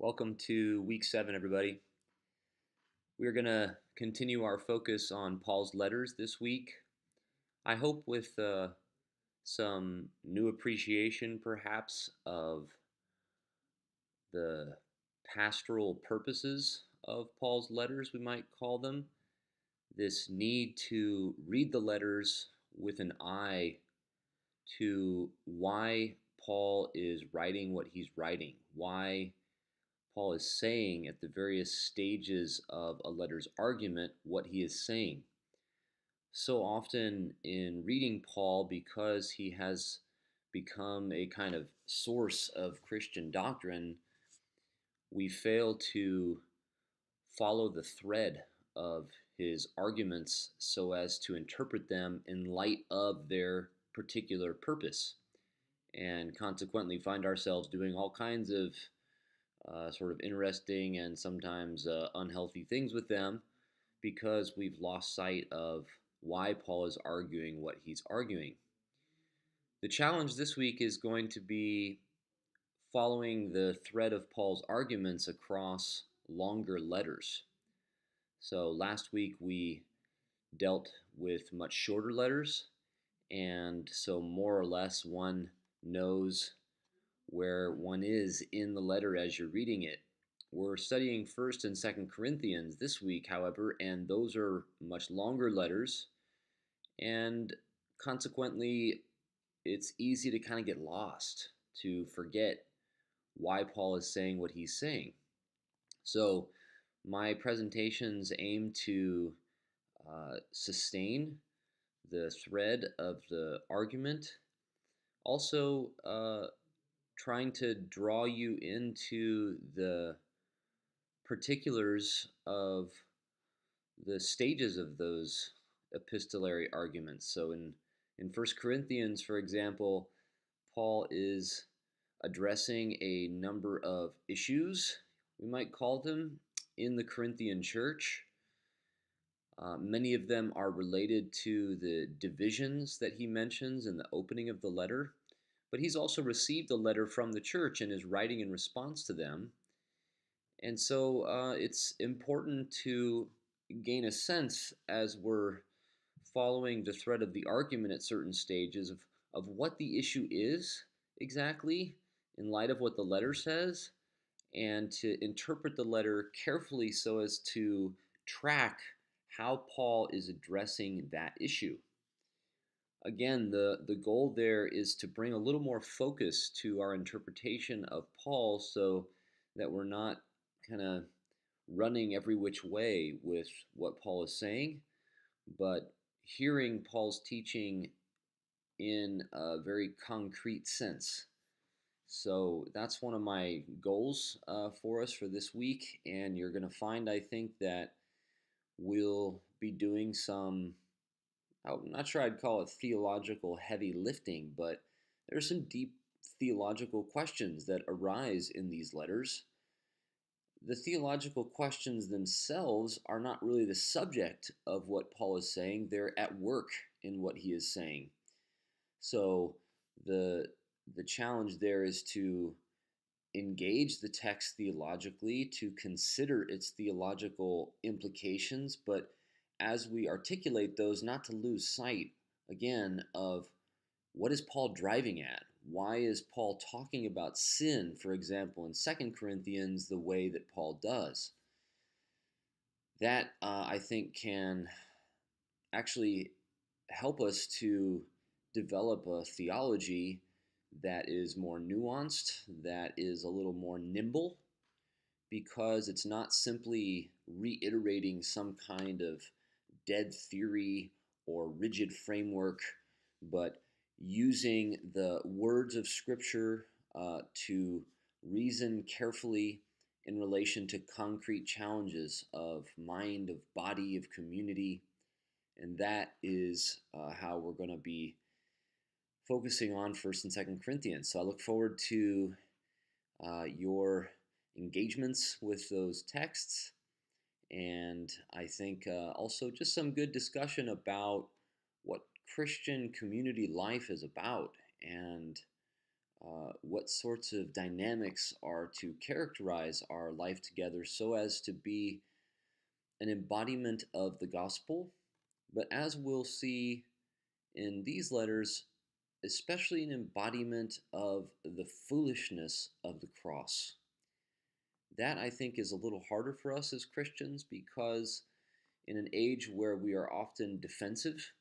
Welcome to week 7, everybody. We're going to continue our focus on Paul's letters this week. I hope with some new appreciation, perhaps, of the pastoral purposes of Paul's letters, we might call them. This need to read the letters with an eye to why Paul is writing what he's writing, why Paul is saying at the various stages of a letter's argument what he is saying. So often in reading Paul, because he has become a kind of source of Christian doctrine, we fail to follow the thread of his arguments so as to interpret them in light of their particular purpose, and consequently find ourselves doing all kinds of sort of interesting and sometimes unhealthy things with them because we've lost sight of why Paul is arguing what he's arguing. The challenge this week is going to be following the thread of Paul's arguments across longer letters. So last week we dealt with much shorter letters, and so more or less one knows where one is in the letter as you're reading it. We're studying 1st and 2nd Corinthians this week, however, and those are much longer letters, and consequently, it's easy to kind of get lost, to forget why Paul is saying what he's saying. So, my presentations aim to sustain the thread of the argument, also trying to draw you into the particulars of the stages of those epistolary arguments. So in 1 Corinthians, for example, Paul is addressing a number of issues, we might call them, in the Corinthian church. Many of them are related to the divisions that he mentions in the opening of the letter, but he's also received a letter from the church and is writing in response to them. And so it's important to gain a sense as we're following the thread of the argument at certain stages of what the issue is exactly in light of what the letter says, and to interpret the letter carefully so as to track how Paul is addressing that issue. Again, the goal there is to bring a little more focus to our interpretation of Paul so that we're not kind of running every which way with what Paul is saying, but hearing Paul's teaching in a very concrete sense. So that's one of my goals for us for this week, and you're going to find, I think, that we'll be doing some, I'm not sure I'd call it theological heavy lifting, but there's some deep theological questions that arise in these letters. The theological questions themselves are not really the subject of what Paul is saying, they're at work in what he is saying. So the challenge there is to engage the text theologically, to consider its theological implications, but as we articulate those, not to lose sight, again, of what is Paul driving at? Why is Paul talking about sin, for example, in 2 Corinthians the way that Paul does? That, I think, can actually help us to develop a theology that is more nuanced, that is a little more nimble, because it's not simply reiterating some kind of dead theory or rigid framework, but using the words of Scripture to reason carefully in relation to concrete challenges of mind, of body, of community. And that is how we're going to be focusing on 1st and 2nd Corinthians. So I look forward to your engagements with those texts, and I think also just some good discussion about what Christian community life is about, and what sorts of dynamics are to characterize our life together so as to be an embodiment of the gospel, but as we'll see in these letters, especially an embodiment of the foolishness of the cross. That I think is a little harder for us as Christians because in an age where we are often defensive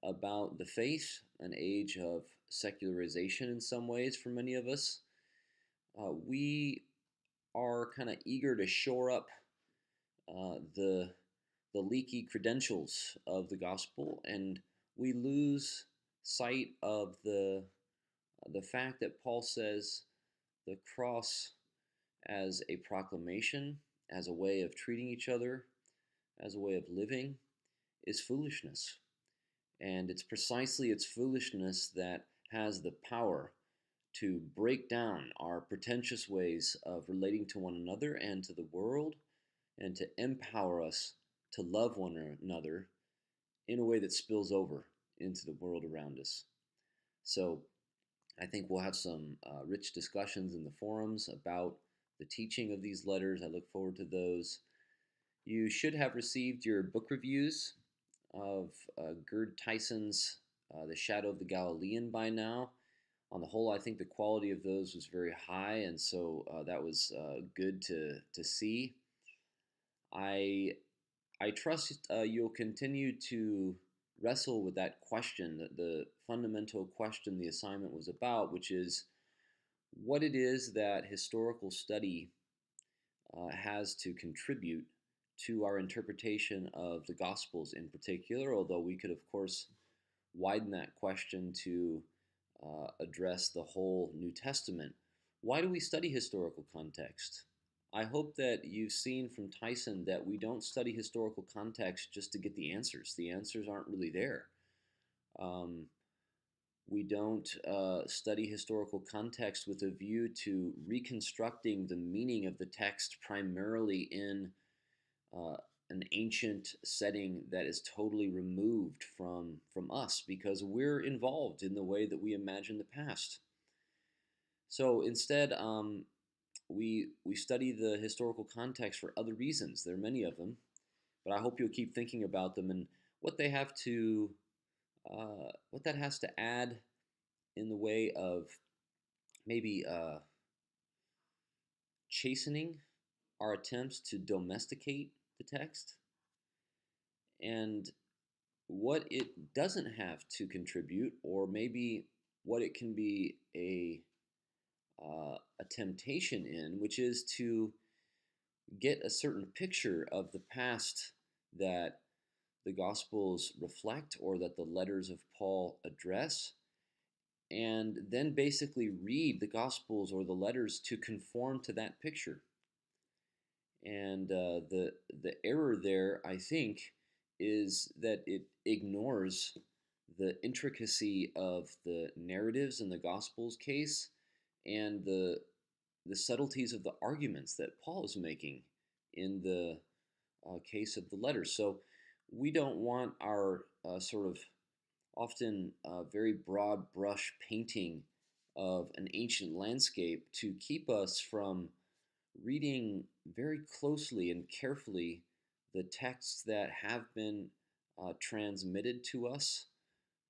about the faith, an age of secularization in some ways for many of us, we are kind of eager to shore up the leaky credentials of the gospel, and we lose sight of the fact that Paul says the cross as a proclamation, as a way of treating each other, as a way of living, is foolishness. And it's precisely its foolishness that has the power to break down our pretentious ways of relating to one another and to the world, and to empower us to love one another in a way that spills over into the world around us. So I think we'll have some rich discussions in the forums about the teaching of these letters. I look forward to those. You should have received your book reviews of Gerd Tyson's The Shadow of the Galilean by now. On the whole, I think the quality of those was very high, and so that was good to see. I I trust you'll continue to wrestle with that question, the fundamental question the assignment was about, which is what it is that historical study has to contribute to our interpretation of the Gospels in particular, although we could, of course, widen that question to address the whole New Testament. Why do we study historical context? I hope that you've seen from Tyson that we don't study historical context just to get the answers. The answers aren't really there. Um, we don't study historical context with a view to reconstructing the meaning of the text primarily in uh, an ancient setting that is totally removed from us because we're involved in the way that we imagine the past. So instead, we study the historical context for other reasons. There are many of them, but I hope you'll keep thinking about them and what they have to, what that has to add in the way of maybe chastening our attempts to domesticate the text, and what it doesn't have to contribute, or maybe what it can be a temptation in, which is to get a certain picture of the past that the Gospels reflect or that the letters of Paul address, and then basically read the Gospels or the letters to conform to that picture. And the error there, I think, is that it ignores the intricacy of the narratives in the Gospels case and the subtleties of the arguments that Paul is making in the case of the letters. So we don't want our sort of often very broad brush painting of an ancient landscape to keep us from reading very closely and carefully the texts that have been transmitted to us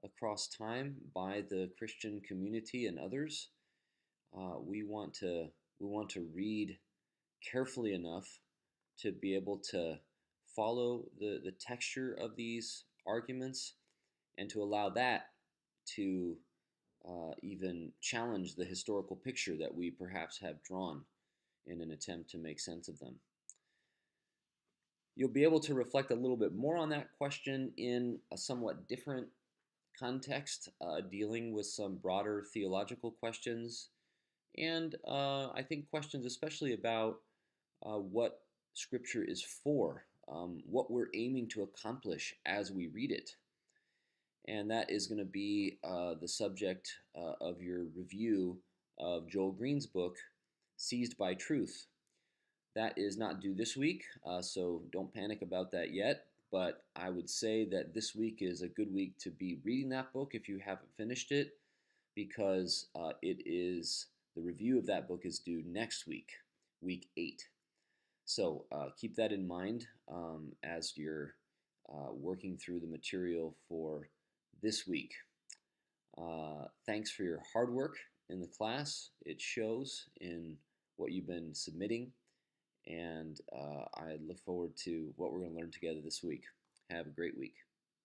across time by the Christian community and others. We want to read carefully enough to be able to follow the texture of these arguments and to allow that to even challenge the historical picture that we perhaps have drawn in an attempt to make sense of them. You'll be able to reflect a little bit more on that question in a somewhat different context, dealing with some broader theological questions, and I think questions especially about what Scripture is for, what we're aiming to accomplish as we read it. And that is going to be the subject of your review of Joel Green's book, Seized by Truth. That is not due this week, so don't panic about that yet. But I would say that this week is a good week to be reading that book if you haven't finished it. because the review of that book is due next week, week 8. So keep that in mind as you're working through the material for this week. Thanks for your hard work in the class. It shows in what you've been submitting, and I look forward to what we're going to learn together this week. Have a great week.